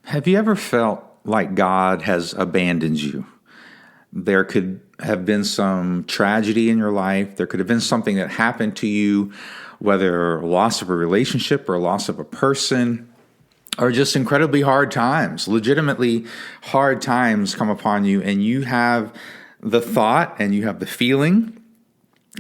Have you ever felt like God has abandoned you? There could have been some tragedy in your life. There could have been something that happened to you, whether loss of a relationship or loss of a person, or just incredibly hard times, legitimately hard times come upon you, and you have the thought and you have the feeling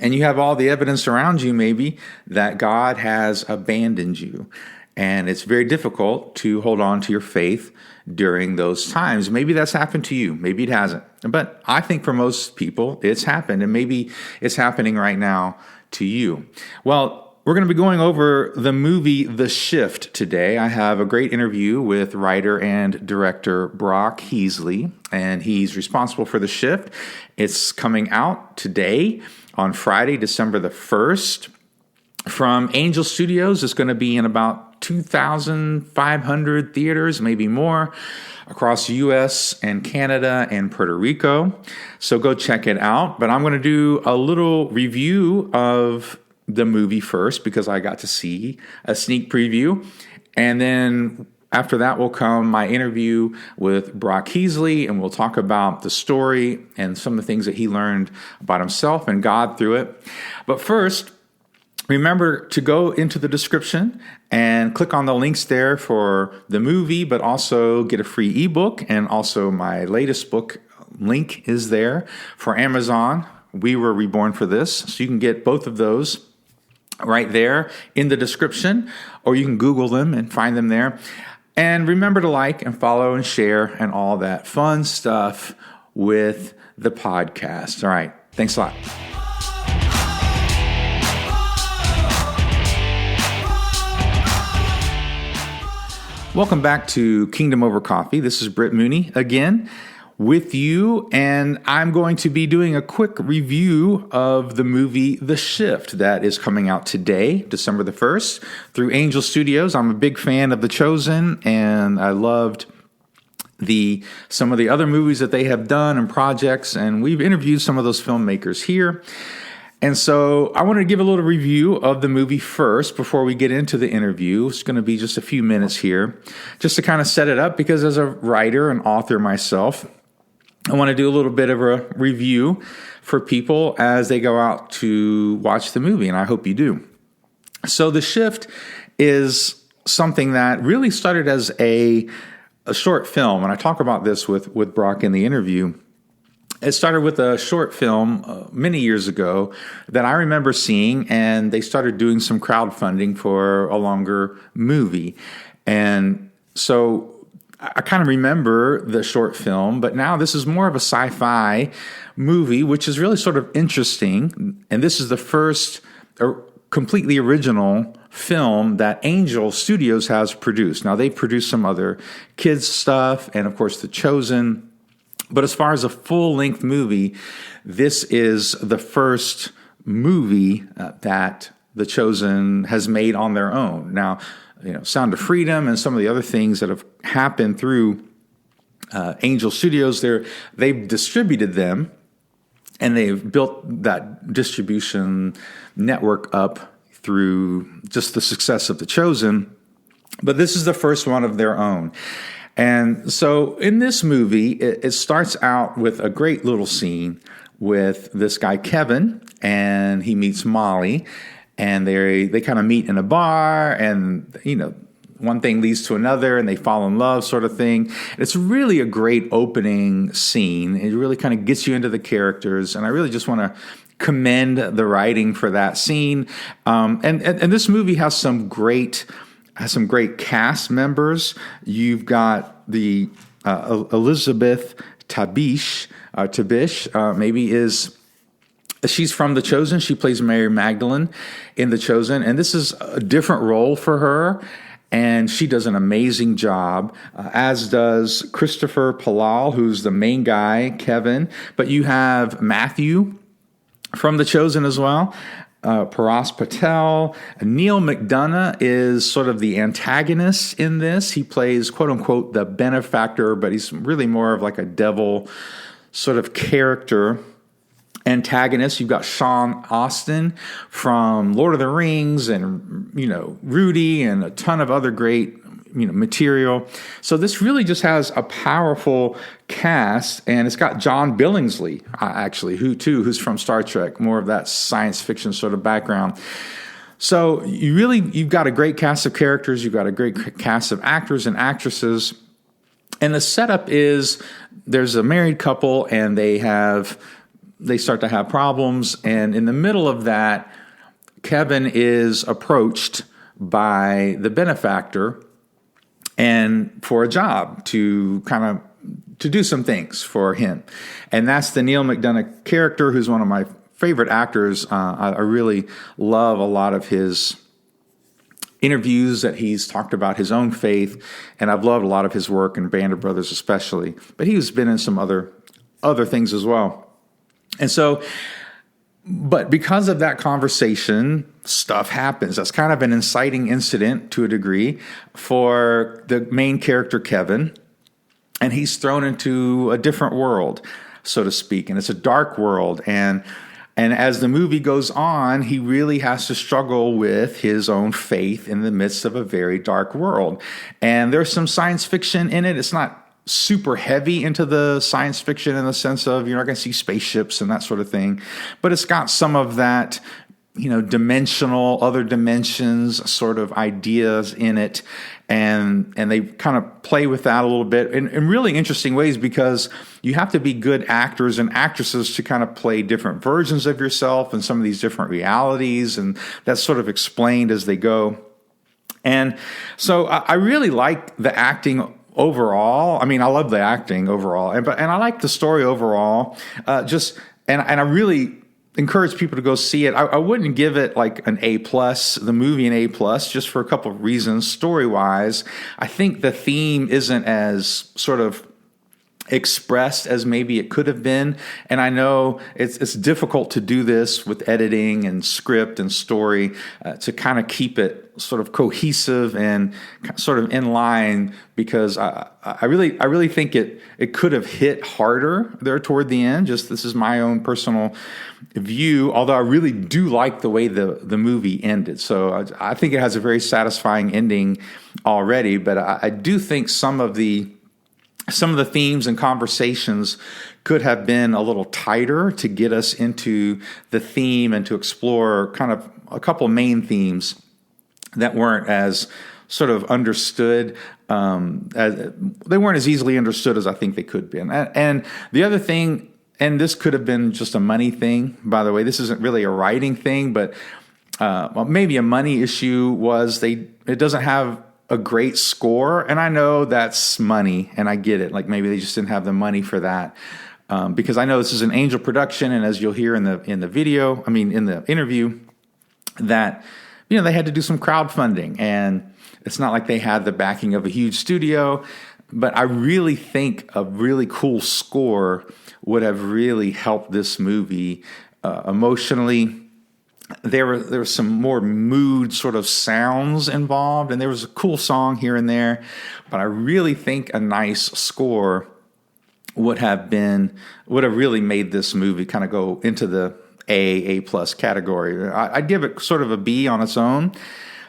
and you have all the evidence around you maybe that God has abandoned you. And it's very difficult to hold on to your faith during those times. Maybe that's happened to you. Maybe it hasn't. But I think for most people, it's happened. And maybe it's happening right now to you. Well, we're going to be going over the movie The Shift today. I have a great interview with writer and director Brock Heasley, and he's responsible for The Shift. It's coming out today on Friday, December the 1st. From Angel Studios. It's going to be in about 2,500 theaters, maybe more, across the U.S. and Canada and Puerto Rico. So go check it out. But I'm going to do a little review of the movie first because I got to see a sneak preview. And then after that will come my interview with Brock Heasley, and we'll talk about the story and some of the things that he learned about himself and God through it. But first, remember to go into the description and click on the links there for the movie, but also get a free ebook. And also my latest book link is there for Amazon. We Were Reborn for This. So you can get both of those right there in the description, or you can Google them and find them there. And remember to like and follow and share and all that fun stuff with the podcast. All right. Thanks a lot. Welcome back to Kingdom Over Coffee. This is Britt Mooney again with you, and I'm going to be doing a quick review of the movie The Shift that is coming out today, December the 1st, through Angel Studios. I'm a big fan of The Chosen, and I loved some of the other movies that they have done and projects, and we've interviewed some of those filmmakers here. And so I wanted to give a little review of the movie first before we get into the interview. It's going to be just a few minutes here just to kind of set it up, because as a writer and author myself, I want to do a little bit of a review for people as they go out to watch the movie, and I hope you do. So The Shift is something that really started as a short film, and I talk about this with Brock in the interview. It started with a short film many years ago that I remember seeing, and they started doing some crowdfunding for a longer movie. And so I kind of remember the short film, but now this is more of a sci-fi movie, which is really sort of interesting. And this is the first completely original film that Angel Studios has produced. Now, they've produced some other kids' stuff, and of course, The Chosen. But as far as a full-length movie, this is the first movie that The Chosen has made on their own. Now, Sound of Freedom and some of the other things that have happened through Angel Studios, they've distributed them, and they've built that distribution network up through just the success of The Chosen. But this is the first one of their own. And so in this movie, it starts out with a great little scene with this guy, Kevin, and he meets Molly, and they kind of meet in a bar, and, one thing leads to another, and they fall in love sort of thing. It's really a great opening scene. It really kind of gets you into the characters, and I really just want to commend the writing for that scene. And this movie has some great cast members. You've got the Elizabeth Tabish, she's from The Chosen. She plays Mary Magdalene in The Chosen, and this is a different role for her, and she does an amazing job, as does Christopher Palal, who's the main guy, Kevin. But you have Matthew from The Chosen as well. Paras Patel. Neil McDonough is sort of the antagonist in this. He plays, quote unquote, the benefactor, but he's really more of like a devil sort of character antagonist. You've got Sean Astin from Lord of the Rings and, Rudy and a ton of other great material. So this really just has a powerful cast, and it's got John Billingsley, actually, who's from Star Trek, more of that science fiction sort of background. So you've got a great cast of characters, you've got a great cast of actors and actresses, and the setup is there's a married couple, and they start to have problems, and in the middle of that, Kevin is approached by the benefactor and for a job to do some things for him. And that's the Neil McDonough character, who's one of my favorite actors. I really love a lot of his interviews that he's talked about his own faith, and I've loved a lot of his work in Band of Brothers especially. But he's been in some other things as well. And so, but because of that conversation, stuff happens. That's kind of an inciting incident to a degree for the main character, Kevin, and he's thrown into a different world, so to speak, and it's a dark world. And as the movie goes on, he really has to struggle with his own faith in the midst of a very dark world. And there's some science fiction in it. It's not super heavy into the science fiction in the sense of you're not going to see spaceships and that sort of thing, but it's got some of that, dimensional, other dimensions sort of ideas in it. And they kind of play with that a little bit in really interesting ways, because you have to be good actors and actresses to kind of play different versions of yourself and some of these different realities. And that's sort of explained as they go. And so I really like the acting overall. I mean, I love the acting overall, and I like the story overall. And I really encourage people to go see it. I wouldn't give it like an A+, the movie an A+, just for a couple of reasons. Story wise, I think the theme isn't as sort of expressed as maybe it could have been. And I know it's difficult to do this with editing and script and story to kind of keep it sort of cohesive and sort of in line, because I really think it could have hit harder there toward the end. Just this is my own personal view, although I really do like the way the movie ended. So I think it has a very satisfying ending already, but I do think some of the themes and conversations could have been a little tighter to get us into the theme and to explore kind of a couple main themes that weren't as sort of understood. They weren't as easily understood as I think they could be. And the other thing, and this could have been just a money thing, by the way, this isn't really a writing thing, but maybe a money issue was it doesn't have a great score, and I know that's money, and I get it. Like maybe they just didn't have the money for that, because I know this is an Angel production, and as you'll hear in the in the interview, that they had to do some crowdfunding, and it's not like they had the backing of a huge studio. But I really think a really cool score would have really helped this movie emotionally. There were some more mood sort of sounds involved, and there was a cool song here and there. But I really think a nice score would have really made this movie kind of go into the A+ category. I'd give it sort of a B on its own,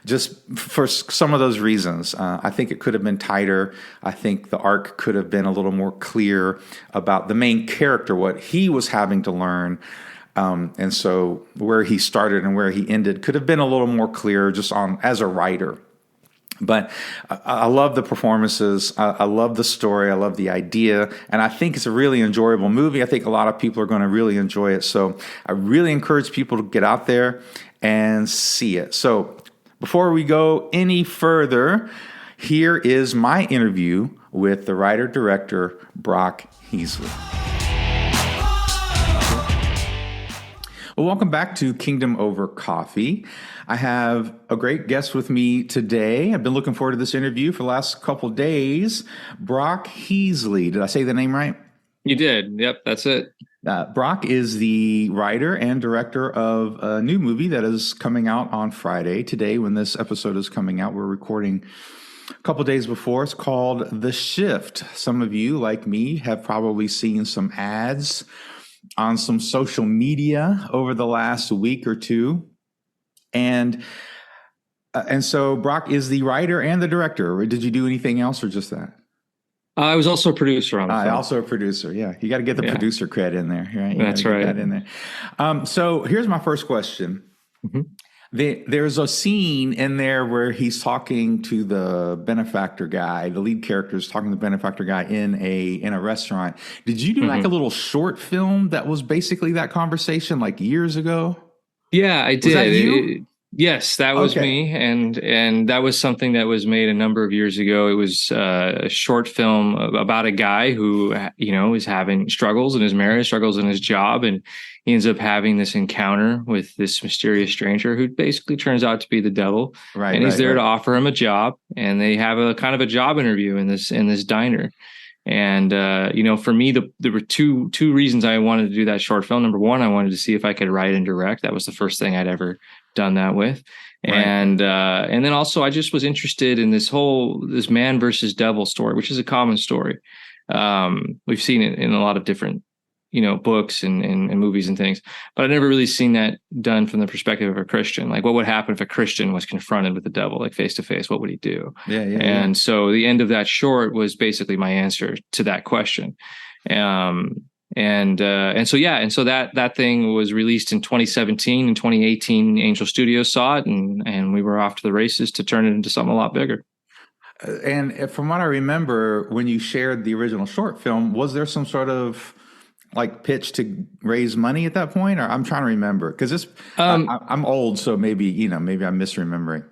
just for some of those reasons. I think it could have been tighter. I think the arc could have been a little more clear about the main character, what he was having to learn. And so where he started and where he ended could have been a little more clear just as a writer. But I love the performances. I love the story. I love the idea. And I think it's a really enjoyable movie. I think a lot of people are going to really enjoy it. So I really encourage people to get out there and see it. So before we go any further, here is my interview with the writer-director, Brock Heasley. Well, welcome back to Kingdom Over Coffee. I have a great guest with me today. I've been looking forward to this interview for the last couple days. Brock Heasley. Did I say the name right? You did. Yep, that's it. Brock is the writer and director of a new movie that is coming out on Friday. Today, when this episode is coming out, we're recording a couple days before. It's called The Shift. Some of you, like me, have probably seen some ads on some social media over the last week or two. And And so Brock is the writer and the director. Or did you do anything else or just that? I was also a producer on the film. Also a producer. Yeah, you got to get the Yeah, producer cred in there, right? You got to that's get right. that in there. So here's my first question. Mhm. There's a scene in there where he's talking to the benefactor guy. The lead character is talking to the benefactor guy in a restaurant. Did you do like a Mhm. little short film that was basically that conversation like years ago? Yeah, I Was that did. you? Yes, that was Okay. me, and that was something that was made a number of years ago. It was a short film about a guy who, is having struggles in his marriage, struggles in his job, and he ends up having this encounter with this mysterious stranger who basically turns out to be the devil, Right, and he's right, there to right. offer him a job, and they have a kind of a job interview in this diner. And for me, there were two reasons I wanted to do that short film. Number one, I wanted to see if I could write and direct. That was the first thing I'd ever done that with. Right. And then also I just was interested in this man versus devil story, which is a common story. We've seen it in a lot of different books and movies and things, but I've never really seen that done from the perspective of a Christian. Like, what would happen if a Christian was confronted with the devil, like face to face? What would he do? Yeah, yeah, yeah. And so the end of that short was basically my answer to that question. And so that thing was released in 2017. In 2018, Angel Studios saw it, and we were off to the races to turn it into something a lot bigger. And from what I remember, when you shared the original short film, was there some sort of like pitch to raise money at that point? Or I'm trying to remember because I'm old, so maybe I'm misremembering.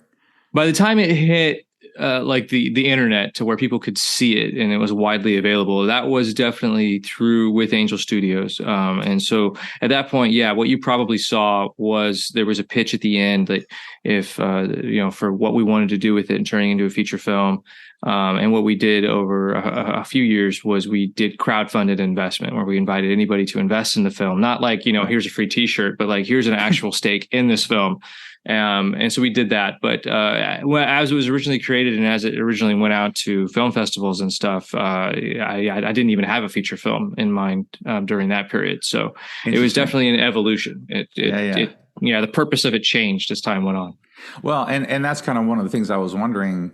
By the time it hit like the internet to where people could see it and it was widely available, that was definitely through with Angel Studios. And so at that point, yeah, what you probably saw was there was a pitch at the end that if for what we wanted to do with it and turning into a feature film. And what we did over a few years was we did crowdfunded investment where we invited anybody to invest in the film. Not like, Right. here's a free t-shirt, but like, here's an actual stake in this film. And so we did that. But as it was originally created and as it originally went out to film festivals and stuff, I didn't even have a feature film in mind during that period. So it was Interesting. definitely an evolution. Yeah, yeah. The purpose of it changed as time went on. Well, and that's kind of one of the things I was wondering.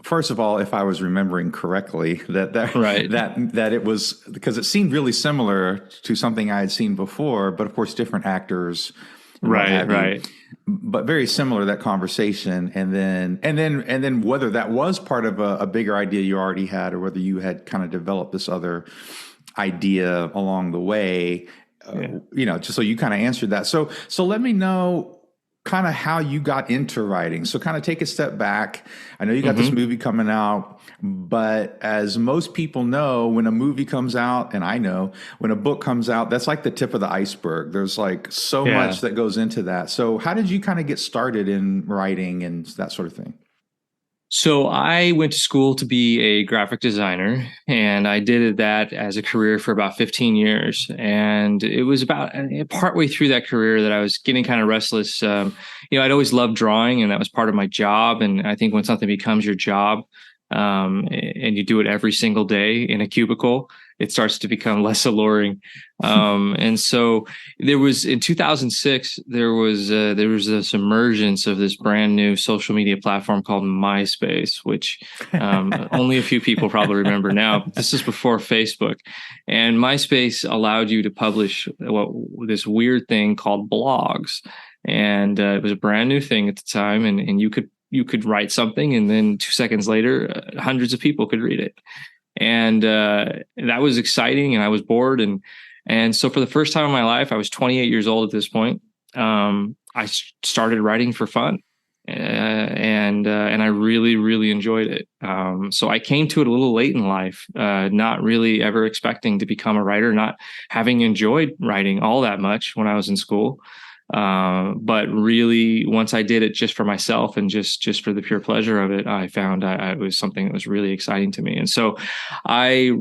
First of all, if I was remembering correctly, Right. that it was because it seemed really similar to something I had seen before, but of course different actors and what Right. have you. Right. But very similar to that conversation, and then whether that was part of a bigger idea you already had, or whether you had kind of developed this other idea along the way, just so you kind of answered that. So let me know kind of how you got into writing. So kind of take a step back. I know you got this movie coming out, but as most people know, when a movie comes out, and I know when a book comes out, that's like the tip of the iceberg. There's like so Yeah. much that goes into that. So how did you kind of get started in writing and that sort of thing? So I went to school to be a graphic designer, and I did that as a career for about 15 years. And it was about partway through that career that I was getting kind of restless. I'd always loved drawing, and that was part of my job. And I think when something becomes your job, and you do it every single day in a cubicle, it starts to become less alluring. And so there was in 2006, there was this emergence of this brand new social media platform called MySpace, which only a few people probably remember now. This is before Facebook, and MySpace allowed you to publish this weird thing called blogs, and it was a brand new thing at the time, and you could write something, and then 2 seconds later, hundreds of people could read it. And that was exciting, and I was bored, and so for the first time in my life, I was 28 years old at this point. I started writing for fun, and I really, really enjoyed it. So I came to it a little late in life, not really ever expecting to become a writer, not having enjoyed writing all that much when I was in school. But really, once I did it just for myself and just for the pure pleasure of it, I found it was something that was really exciting to me. And so I,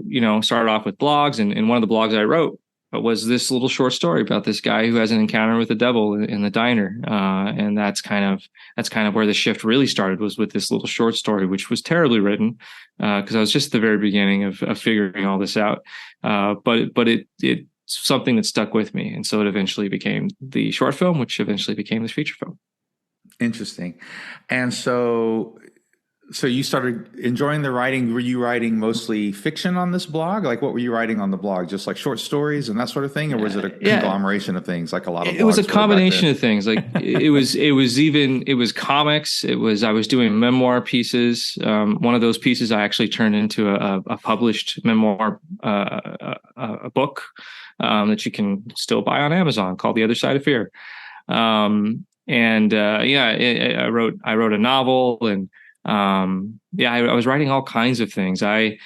started off with blogs, and one of the blogs I wrote was this little short story about this guy who has an encounter with the devil in the diner. And that's kind of where the shift really started, was with this little short story, which was terribly written, because I was just at the very beginning of figuring all this out. But it something that stuck with me. And so it eventually became the short film, which eventually became this feature film. Interesting. And so you started enjoying the writing. Were you writing mostly fiction on this blog? Like what were you writing on the blog? Just like short stories and that sort of thing? Or was it a Yeah, conglomeration of things like a lot of it was a blogs were back combination then? of things. Like it was comics. I was doing memoir pieces. One of those pieces I actually turned into a published memoir, a book that you can still buy on Amazon called The Other Side of Fear. I wrote a novel, and I was writing all kinds of things. I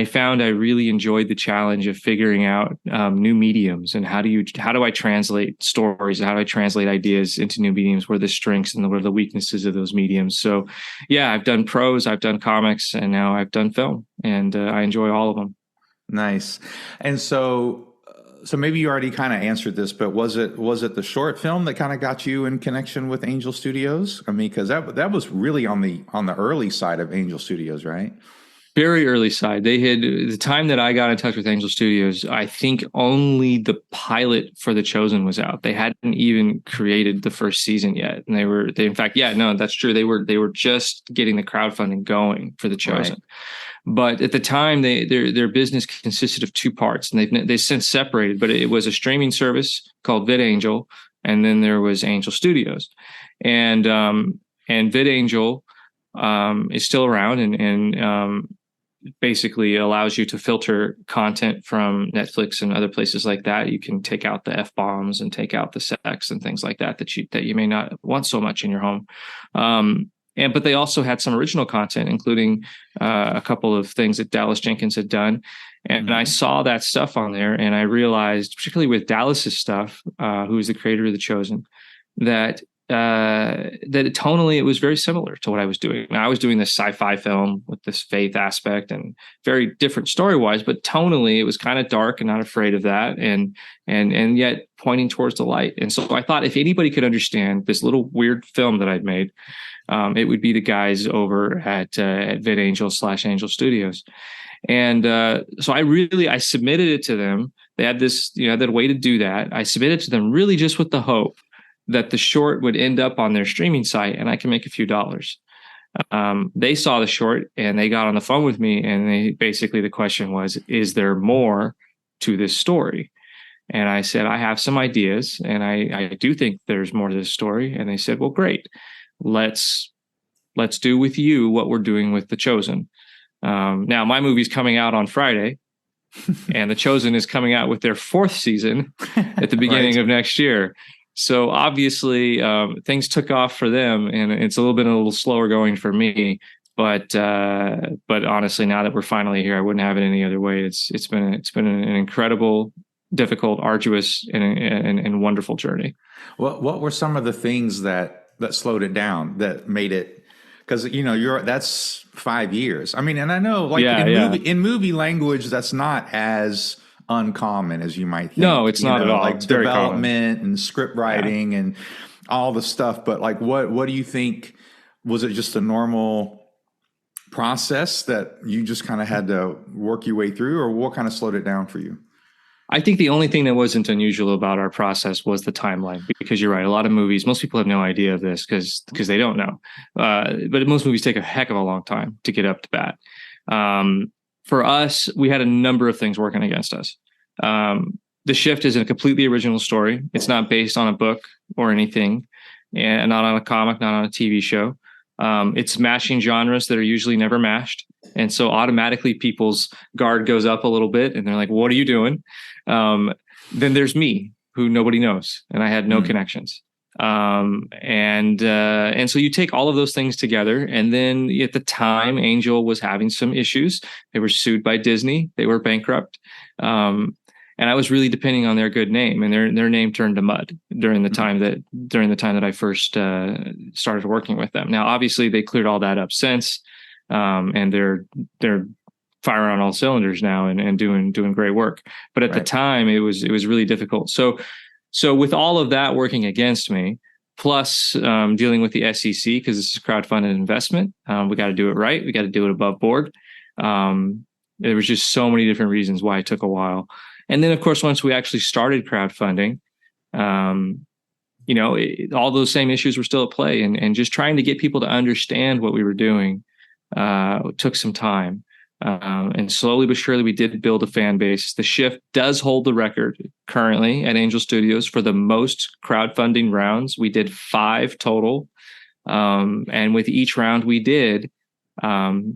found I really enjoyed the challenge of figuring out new mediums, and how do I translate stories, how do I translate ideas into new mediums, what are the strengths and what are the weaknesses of those mediums. So yeah, I've done prose, I've done comics, and now I've done film, and I enjoy all of them. Nice. And so maybe you already kind of answered this, but was it the short film that kind of got you in connection with Angel Studios? I mean, because that was really on the early side of Angel Studios, right? Very early side. They had the time that I got in touch with Angel Studios. I think only the pilot for The Chosen was out. They hadn't even created the first season yet, and they in fact, yeah, no, that's true. They were just getting the crowdfunding going for The Chosen. Right. But at the time, their business consisted of two parts, and they've since separated. But it was a streaming service called VidAngel, and then there was Angel Studios, and VidAngel is still around, and basically allows you to filter content from Netflix and other places like that. You can take out the F-bombs and take out the sex and things like that that you may not want so much in your home. But they also had some original content, including a couple of things that Dallas Jenkins had done. And I saw that stuff on there, and I realized, particularly with Dallas's stuff, who is the creator of The Chosen, that tonally it was very similar to what I was doing. Now, I was doing this sci-fi film with this faith aspect and very different story-wise, but tonally it was kind of dark and not afraid of that, and yet pointing towards the light. And so I thought if anybody could understand this little weird film that I'd made, it would be the guys over at VidAngel / Angel Studios. And so I submitted it to them. They had that way to do that. I submitted to them really just with the hope that the short would end up on their streaming site and I can make a few dollars. They saw the short and they got on the phone with me, and the question was, is there more to this story? And I said, I have some ideas, and I do think there's more to this story. And they said, well, great. Let's do with you what we're doing with The Chosen. Now my movie's coming out on Friday, and The Chosen is coming out with their fourth season at the beginning Right. of next year. So obviously things took off for them, and it's a little slower going for me. But honestly, now that we're finally here, I wouldn't have it any other way. It's been an incredible, difficult, arduous, and wonderful journey. What were some of the things that slowed it down, that made it? Because that's 5 years. I mean, and I know, like, in movie language, that's not as uncommon as you might think. No, it's not at all. Like It's very development and script writing and all the stuff. But like, what do you think? Was it just a normal process that you just kind of had to work your way through, or what kind of slowed it down for you? I think the only thing that wasn't unusual about our process was the timeline, because you're right. A lot of movies, most people have no idea of this because they don't know. But most movies take a heck of a long time to get up to bat. For us, we had a number of things working against us. The Shift is a completely original story. It's not based on a book or anything, and not on a comic, not on a TV show. It's mashing genres that are usually never mashed. And so automatically people's guard goes up a little bit, and they're like, what are you doing? Then there's me, who nobody knows, and I had no connections. And so you take all of those things together, and then at the time, Angel was having some issues. They were sued by Disney. They were bankrupt. And I was really depending on their good name, and their name turned to mud during the time that I first started working with them. Now, obviously, they cleared all that up since, and they're firing on all cylinders now and doing great work. But at the time, it was really difficult. So with all of that working against me, plus dealing with the SEC, because this is crowdfunded investment, we got to do it right. We got to do it above board. There was just so many different reasons why it took a while. And then, of course, once we actually started crowdfunding, all those same issues were still at play, and just trying to get people to understand what we were doing took some time. And slowly but surely, we did build a fan base. The Shift does hold the record currently at Angel Studios for the most crowdfunding rounds. We did 5 total. And with each round we did,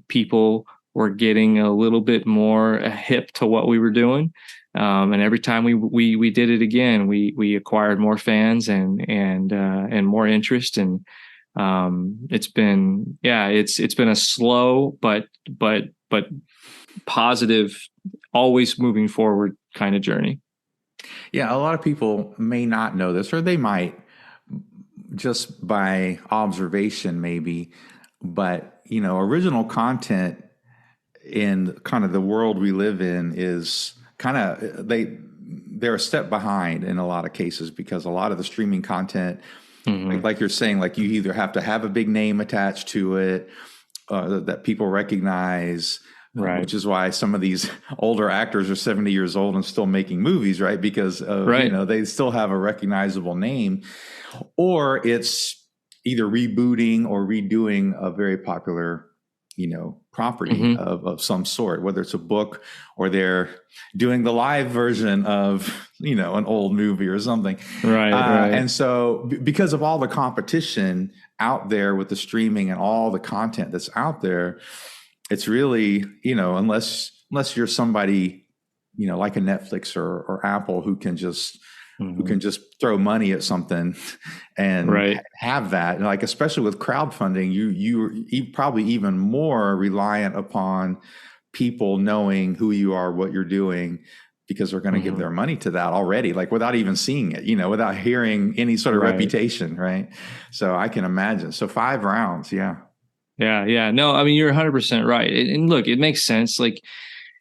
people were getting a little bit more hip to what we were doing. And every time we did it again, we acquired more fans and more interest. And it's been a slow but positive, always moving forward kind of journey. Yeah, a lot of people may not know this, or they might just by observation maybe, but original content in kind of the world we live in is kind of they're a step behind in a lot of cases, because a lot of the streaming content, like you're saying, like you either have to have a big name attached to it that people recognize, right? Which is why some of these older actors are 70 years old and still making movies, right? Because they still have a recognizable name, or it's either rebooting or redoing a very popular property of some sort, whether it's a book or they're doing the live version of, an old movie or something. Right. And so because of all the competition out there with the streaming and all the content that's out there, it's really, unless you're somebody, like a Netflix or Apple who can just throw money at something and have that. And like, especially with crowdfunding, you're probably even more reliant upon people knowing who you are, what you're doing, because they're going to give their money to that already, like without even seeing it, without hearing any sort of reputation. Right. So I can imagine. So 5 rounds. Yeah. Yeah. No, I mean, you're 100% right. And look, it makes sense. Like,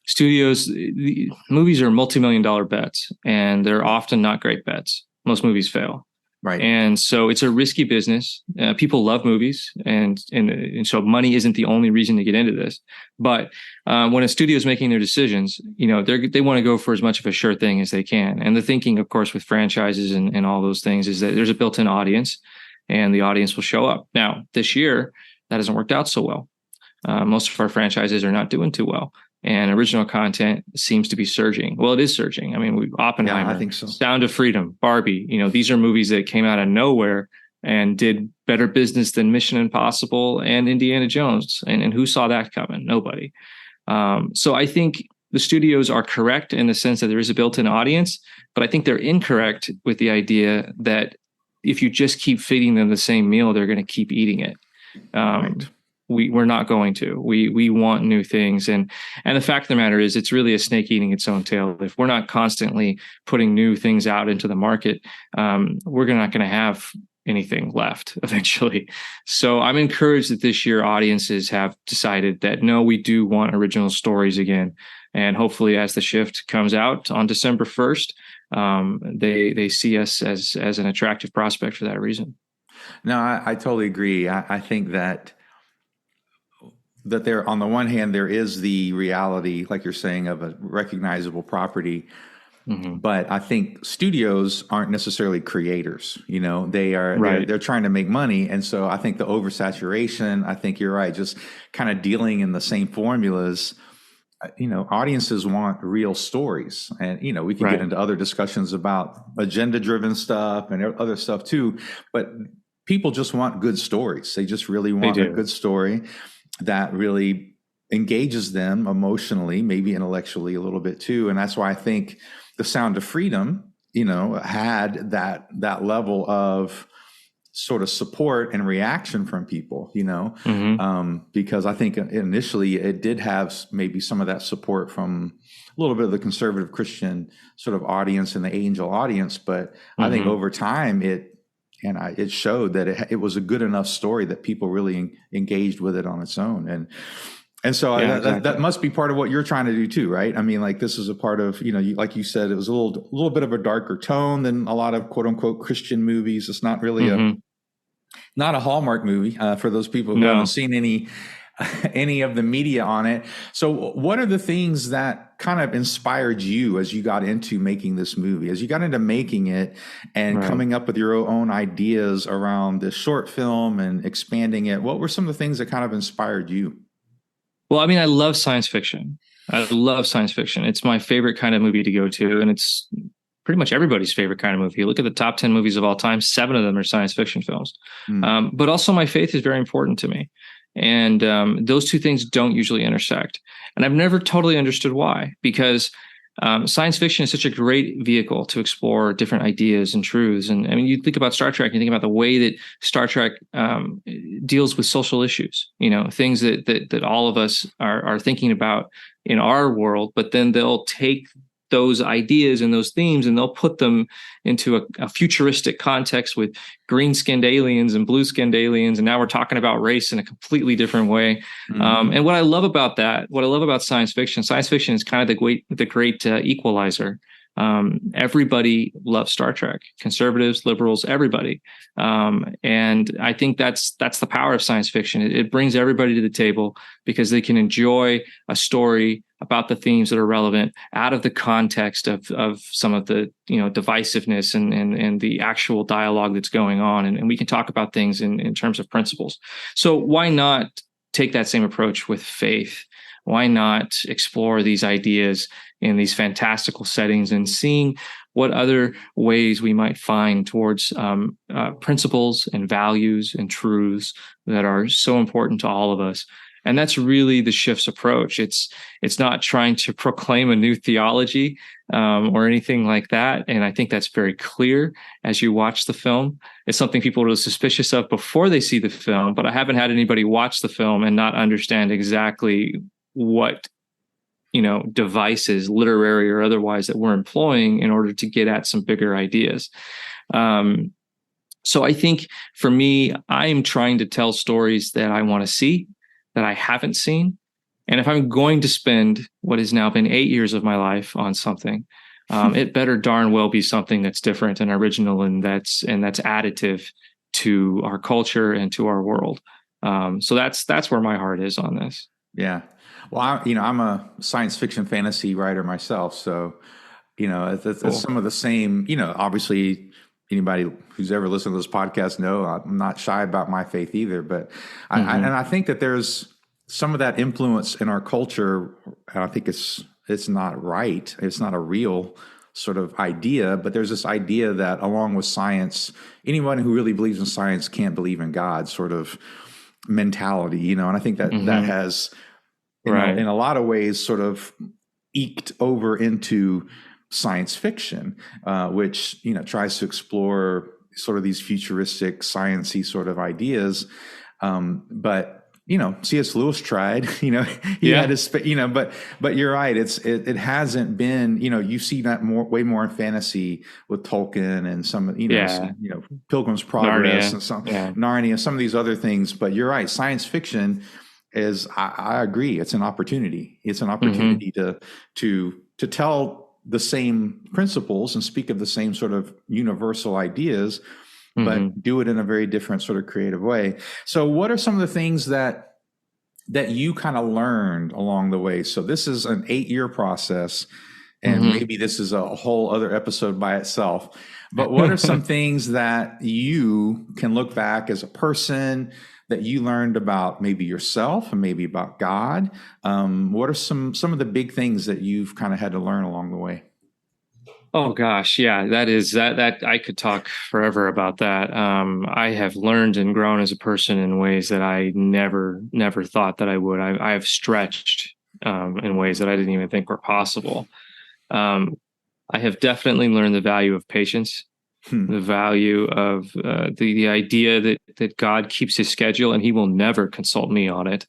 studios, the movies are multi-million-dollar bets, and they're often not great bets. Most movies fail. Right. And so it's a risky business. People love movies, and so money isn't the only reason to get into this. But when a studio is making their decisions, they want to go for as much of a sure thing as they can. And the thinking, of course, with franchises and all those things is that there's a built-in audience, and the audience will show up. Now, this year, that hasn't worked out so well. Most of our franchises are not doing too well. And original content seems to be surging. Well, it is surging. I mean, Oppenheimer, I think so. Sound of Freedom, Barbie. These are movies that came out of nowhere and did better business than Mission Impossible and Indiana Jones. And who saw that coming? Nobody. So I think the studios are correct in the sense that there is a built-in audience, but I think they're incorrect with the idea that if you just keep feeding them the same meal, they're going to keep eating it. Right. We're not going to. We want new things, and the fact of the matter is, it's really a snake eating its own tail. If we're not constantly putting new things out into the market, we're not going to have anything left eventually. So I'm encouraged that this year audiences have decided that no, we do want original stories again, and hopefully, as The Shift comes out on December 1st, they see us as an attractive prospect for that reason. No, I totally agree. I think that there, on the one hand, there is the reality, like you're saying, of a recognizable property. But I think studios aren't necessarily creators. They are, they're trying to make money. And so I think the oversaturation, I think you're right, just kind of dealing in the same formulas. Audiences want real stories, and, we can get into other discussions about agenda driven stuff and other stuff too. But people just want good stories. They just really want a good story that really engages them emotionally, maybe intellectually a little bit too. And that's why I think The Sound of Freedom, had that level of sort of support and reaction from people, because I think initially it did have maybe some of that support from a little bit of the conservative Christian sort of audience and the angel audience. But I think over time it showed that it was a good enough story that people really engaged with it on its own. And so that must be part of what you're trying to do too, right? I mean, like, this is a part of, like you said, it was a little bit of a darker tone than a lot of quote unquote Christian movies. It's not really not a Hallmark movie for those people who haven't seen any. any of the media on it. So what are the things that kind of inspired you as you got into making this movie, as you got into making it and Right. coming up with your own ideas around this short film and expanding it? What were some of the things that kind of inspired you? Well, I mean, I love science fiction. I love science fiction. It's my favorite kind of movie to go to, and it's pretty much everybody's favorite kind of movie. You look at the top 10 movies of all time, 7 of them are science fiction films. Hmm. But also my faith is very important to me. And those two things don't usually intersect. And I've never totally understood why, because science fiction is such a great vehicle to explore different ideas and truths. And I mean, you think about Star Trek, you think about the way that Star Trek deals with social issues, things that all of us are thinking about in our world, but then they'll take those ideas and those themes and they'll put them into a futuristic context with green-skinned aliens and blue-skinned aliens, and now we're talking about race in a completely different way. Mm-hmm. And what I love about science fiction is kind of the great equalizer. Everybody loves Star Trek, conservatives, liberals, everybody. And I think that's the power of science fiction. It brings everybody to the table because they can enjoy a story about the themes that are relevant out of the context of some of the divisiveness and the actual dialogue that's going on, and we can talk about things in terms of principles. So why not take that same approach with faith? Why not explore these ideas in these fantastical settings and seeing what other ways we might find towards principles and values and truths that are so important to all of us? And that's really the Shift's approach. It's not trying to proclaim a new theology or anything like that. And I think that's very clear as you watch the film. It's something people are suspicious of before they see the film, but I haven't had anybody watch the film and not understand exactly what devices, literary or otherwise, that we're employing in order to get at some bigger ideas. So I think for me, I am trying to tell stories that I want to see, that I haven't seen. And if I'm going to spend what has now been 8 years of my life on something, it better darn well be something that's different and original and that's additive to our culture and to our world. So that's where my heart is on this. Yeah. Well, I'm a science fiction fantasy writer myself. So, it's Cool. some of the same, obviously anybody who's ever listened to this podcast know I'm not shy about my faith either. But I think that there's some of that influence in our culture. And I think it's not right. It's not a real sort of idea, but there's this idea that along with science, anyone who really believes in science can't believe in God sort of mentality, and I think that that has, in a lot of ways, sort of eked over into science fiction, which tries to explore sort of these futuristic, sciencey sort of ideas. But C.S. Lewis tried. He had his, but you're right. It hasn't been. You see that way more in fantasy with Tolkien and some Pilgrim's Progress and some Narnia, some of these other things. But you're right. Science fiction is. I agree. It's an opportunity. It's an opportunity to tell the same principles and speak of the same sort of universal ideas, but do it in a very different sort of creative way. So what are some of the things that you kind of learned along the way? So this is an 8-year process, and maybe this is a whole other episode by itself. But what are some things that you can look back as a person that you learned about maybe yourself and maybe about God? What are some of the big things that you've kind of had to learn along the way? Oh gosh, yeah, that I could talk forever about that. I have learned and grown as a person in ways that I never thought that I would. I have stretched in ways that I didn't even think were possible. I have definitely learned the value of patience, the value of the idea that God keeps his schedule and he will never consult me on it.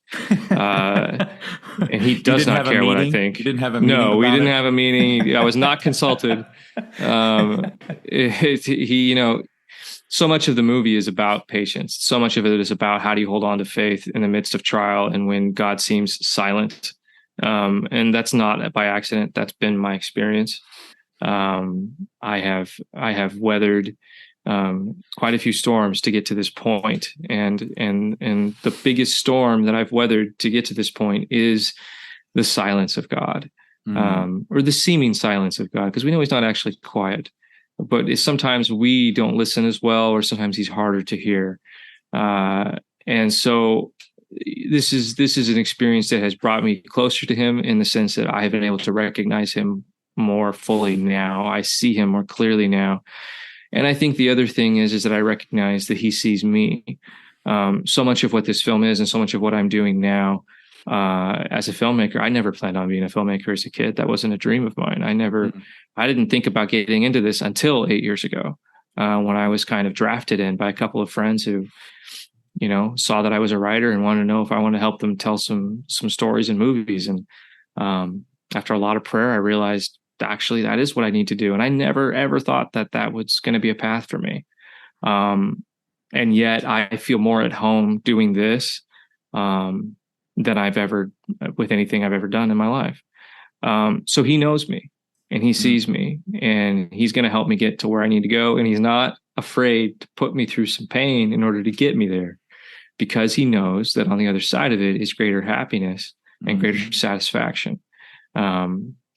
And he does not care what I think. You didn't have a meeting? No, we didn't have a meeting. I was not consulted. So much of the movie is about patience. So much of it is about how do you hold on to faith in the midst of trial and when God seems silent. And that's not by accident. That's been my experience. I have weathered quite a few storms to get to this point. And the biggest storm that I've weathered to get to this point is the silence of God, or the seeming silence of God, because we know he's not actually quiet, but sometimes we don't listen as well, or sometimes he's harder to hear. And so this is an experience that has brought me closer to him, in the sense that I have been able to recognize him more fully now. I see him more clearly now. And I think the other thing is that I recognize that he sees me. So much of what this film is, and so much of what I'm doing now, as a filmmaker, I never planned on being a filmmaker as a kid. That wasn't a dream of mine. I didn't think about getting into this until 8 years ago, when I was kind of drafted in by a couple of friends who, saw that I was a writer and wanted to know if I wanted to help them tell some stories and movies. And after a lot of prayer, I realized actually that is what I need to do. And I never, ever thought that was going to be a path for me. And yet I feel more at home doing this than I've ever, with anything I've ever done in my life. So he knows me and he sees me, and he's going to help me get to where I need to go. And he's not afraid to put me through some pain in order to get me there, because he knows that on the other side of it is greater happiness and greater satisfaction.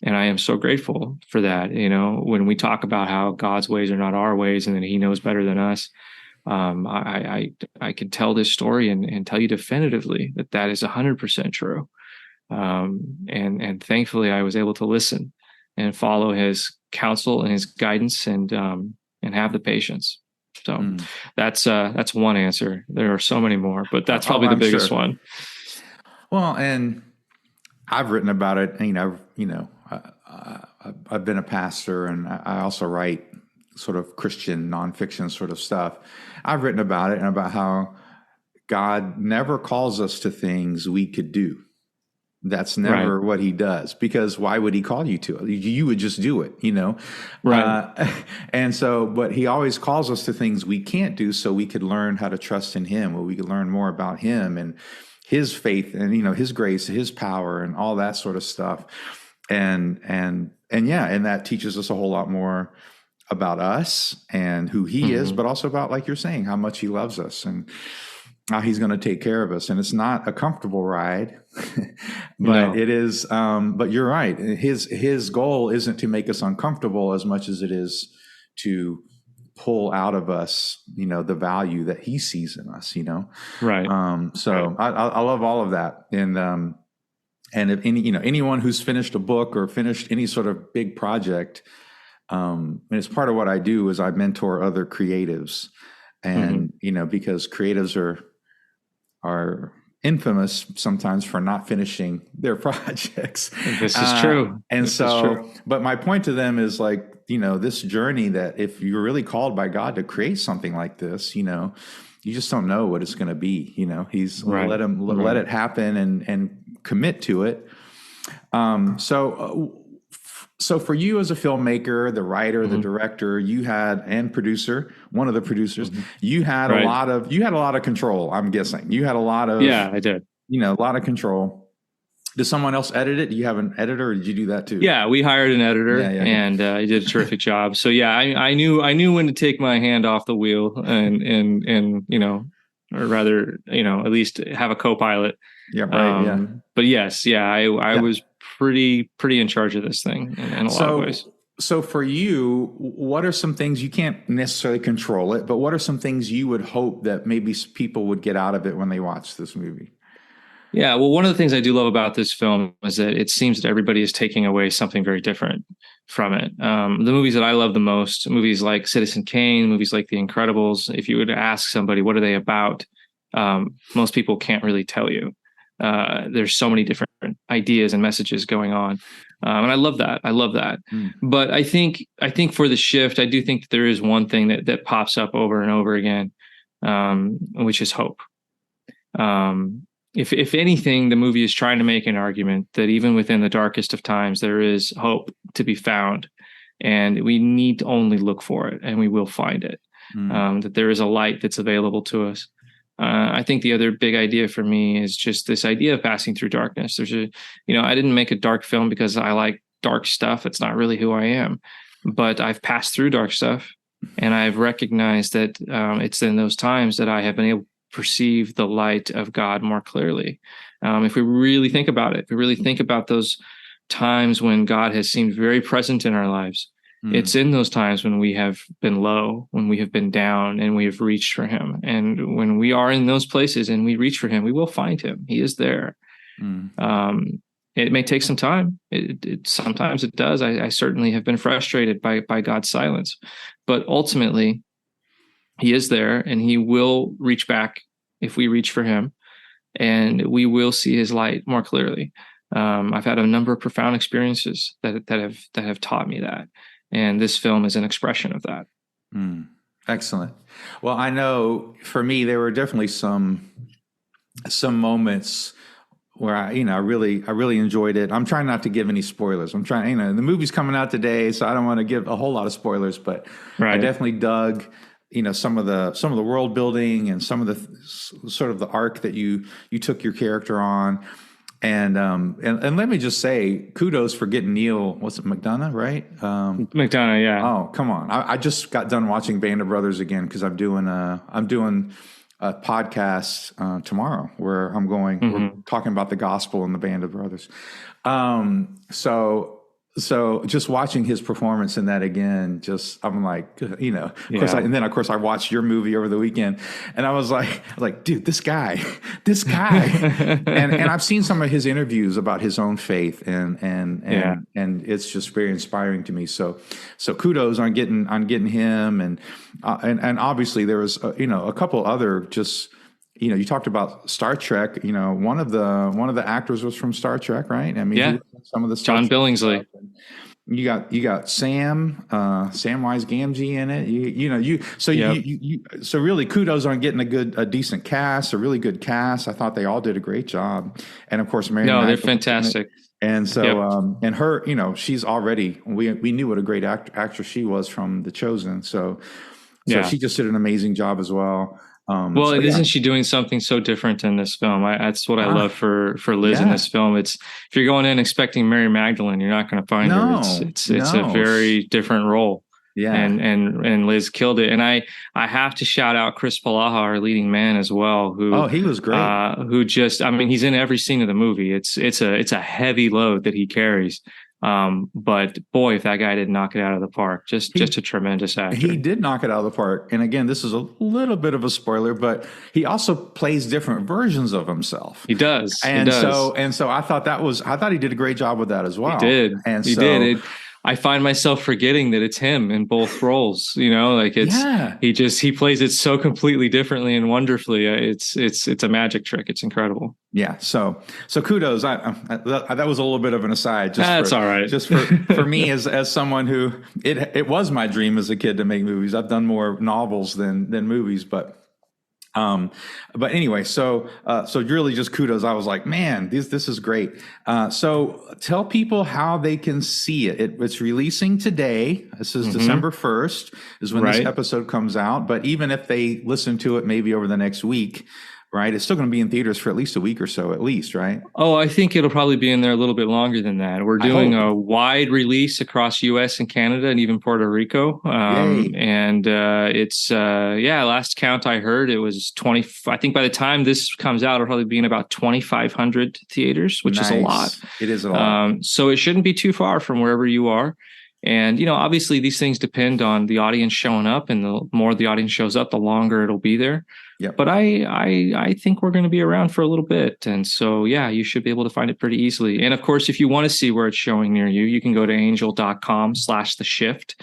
And I am so grateful for that. When we talk about how God's ways are not our ways, and that he knows better than us, I can tell this story and tell you definitively that is 100% true. And thankfully I was able to listen and follow his counsel and his guidance, and have the patience. So that's one answer. There are so many more, but that's probably the biggest one. Well, and I've written about it. I've been a pastor, and I also write sort of Christian nonfiction sort of stuff. I've written about it, and about how God never calls us to things we could do. That's never what he does, because why would he call you to it? You would just do it, Right. And so, but he always calls us to things we can't do, so we could learn how to trust in him, or we could learn more about him and his faith, and his grace, his power, and all that sort of stuff. And that teaches us a whole lot more about us and who he is, but also about, like you're saying, how much he loves us and how he's going to take care of us. And it's not a comfortable ride, but it is. But you're right. His goal isn't to make us uncomfortable as much as it is to pull out of us, the value that he sees in us, Right. I love all of that. And if anyone who's finished a book or finished any sort of big project, and it's part of what I do, is I mentor other creatives, and because creatives are infamous sometimes for not finishing their projects. This is true. But my point to them is, like, this journey, that if you're really called by God to create something like this, you just don't know what it's going to be. He's let it happen and commit to it. So for you as a filmmaker, the writer, the director, and producer, one of the producers, you had a lot of control. I'm guessing you had a lot of, I did, a lot of control. Did someone else edit it? Do you have an editor, or did you do that too? Yeah, we hired an editor, and he did a terrific job. So I knew when to take my hand off the wheel, and or rather, at least have a co-pilot. Yeah, right. But yes, I was pretty in charge of this thing in a lot of ways. So for you, what are some things, you can't necessarily control it, but what are some things you would hope that maybe people would get out of it when they watch this movie? Yeah, well, one of the things I do love about this film is that it seems that everybody is taking away something very different from it. The movies that I love the most, movies like Citizen Kane, movies like The Incredibles, if you would ask somebody, what are they about? Most people can't really tell you. There's so many different ideas and messages going on. And I love that. But I think for The Shift, I do think that there is one thing that pops up over and over again, which is hope. If anything, the movie is trying to make an argument that even within the darkest of times, there is hope to be found, and we need to only look for it, and we will find it. That there is a light that's available to us. I think the other big idea for me is just this idea of passing through darkness. I didn't make a dark film because I like dark stuff. It's not really who I am, but I've passed through dark stuff. And I've recognized that it's in those times that I have been able to perceive the light of God more clearly. If we really think about it, if we really think about those times when God has seemed very present in our lives, it's in those times when we have been low, when we have been down, and we have reached for him. And when we are in those places and we reach for him, we will find him. He is there. It may take some time. Sometimes it does. I certainly have been frustrated by God's silence, but ultimately he is there, and he will reach back if we reach for him, and we will see his light more clearly. I've had a number of profound experiences that have taught me that. And this film is an expression of that. Excellent. Well, I know for me, there were definitely some moments where I really enjoyed it. I'm trying not to give any spoilers. I'm trying, the movie's coming out today, so I don't want to give a whole lot of spoilers, but right. I definitely dug, some of the world building and some of the sort of the arc that you took your character on. And let me just say, kudos for getting Neil. What's it, McDonough, right? McDonough, yeah. Oh, come on! I just got done watching Band of Brothers again because I'm doing a podcast tomorrow where we're talking about the gospel and the Band of Brothers. So just watching his performance in that again, I'm like, of course, and then of course I watched your movie over the weekend, and I was like, dude, this guy, and I've seen some of his interviews about his own faith, and it's just very inspiring to me. So kudos on getting him, and obviously there was a couple other just. You talked about Star Trek. One of the actors was from Star Trek, right? I mean, some of the Star John Trek Billingsley. You got Samwise Gamgee in it. So really kudos on getting a decent cast, a really good cast. I thought they all did a great job, and of course, Mary. No, they're fantastic. And so, and her, she's already. We knew what a great actress she was from The Chosen. So she just did an amazing job as well. Isn't she doing something so different in this film? That's what I love for Liz in this film. If you're going in expecting Mary Magdalene, you're not going to find her. It's a very different role. Yeah. And Liz killed it. And I have to shout out Chris Palaha, our leading man as well, he was great. Who just, he's in every scene of the movie. It's a heavy load that he carries. But boy, if that guy didn't knock it out of the park, just a tremendous actor. He did knock it out of the park. And again, this is a little bit of a spoiler, but he also plays different versions of himself. He does. So I thought he did a great job with that as well. He did. And he did. I find myself forgetting that it's him in both roles. He plays it so completely differently and wonderfully. It's a magic trick. It's incredible. Yeah. So kudos. That was a little bit of an aside. That's all right. Just for me as someone who it was my dream as a kid to make movies. I've done more novels than movies, but anyway, so really just kudos. I was like, man, this is great. So tell people how they can see it. It's releasing today. This is December 1st is when this episode comes out. But even if they listen to it maybe over the next week, right, it's still going to be in theaters for at least a week or so, at least, right? Oh, I think it'll probably be in there a little bit longer than that. We're doing a wide release across U.S. and Canada and even Puerto Rico. And it's last count I heard, it was 20. I think by the time this comes out, it'll probably be in about 2,500 theaters, which is a lot. It is a lot. So it shouldn't be too far from wherever you are. And, obviously these things depend on the audience showing up, and the more the audience shows up, the longer it'll be there. Yep. But I think we're going to be around for a little bit. And so, you should be able to find it pretty easily. And of course, if you want to see where it's showing near you, you can go to angel.com/theshift,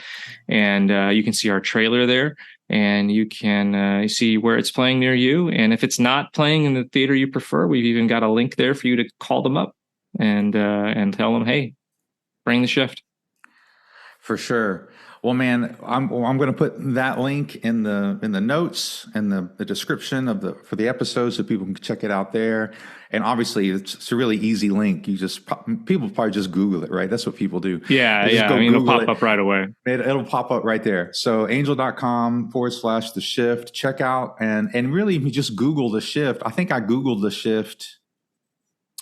and you can see our trailer there, and you can see where it's playing near you. And if it's not playing in the theater you prefer, we've even got a link there for you to call them up and tell them, hey, bring the shift. For sure. Well, man, I'm going to put that link in the notes and the description for the episode, so people can check it out there. And obviously, it's a really easy link. People probably just Google it, right? That's what people do. Yeah. It'll pop up right away. It'll pop up right there. So angel.com/the shift. Check out and really just Google the shift. I think I Googled the shift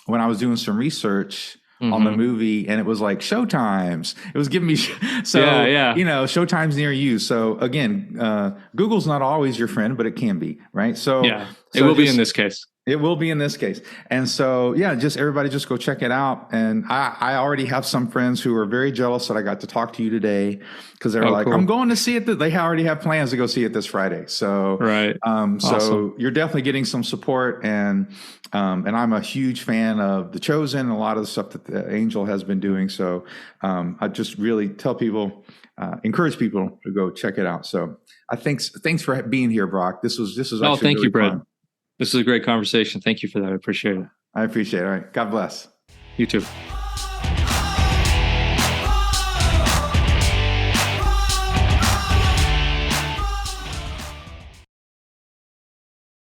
when I was doing some research. on the movie, and it was like showtimes. It was giving me Yeah. showtimes near you. So again, Google's not always your friend, but it can be, right? So Yeah, it will be in this case. It will be in this case. And so, just everybody just go check it out. And I already have some friends who are very jealous that I got to talk to you today, because they're like, cool. I'm going to see it. They already have plans to go see it this Friday. So, right. So awesome. You're definitely getting some support, and I'm a huge fan of The Chosen and a lot of the stuff that the Angel has been doing. So, I just really tell people, encourage people to go check it out. So thanks for being here, Brock. This was actually thank really you, Brett. fun. This is a great conversation. Thank you for that. I appreciate it. I appreciate it. All right. God bless. You too.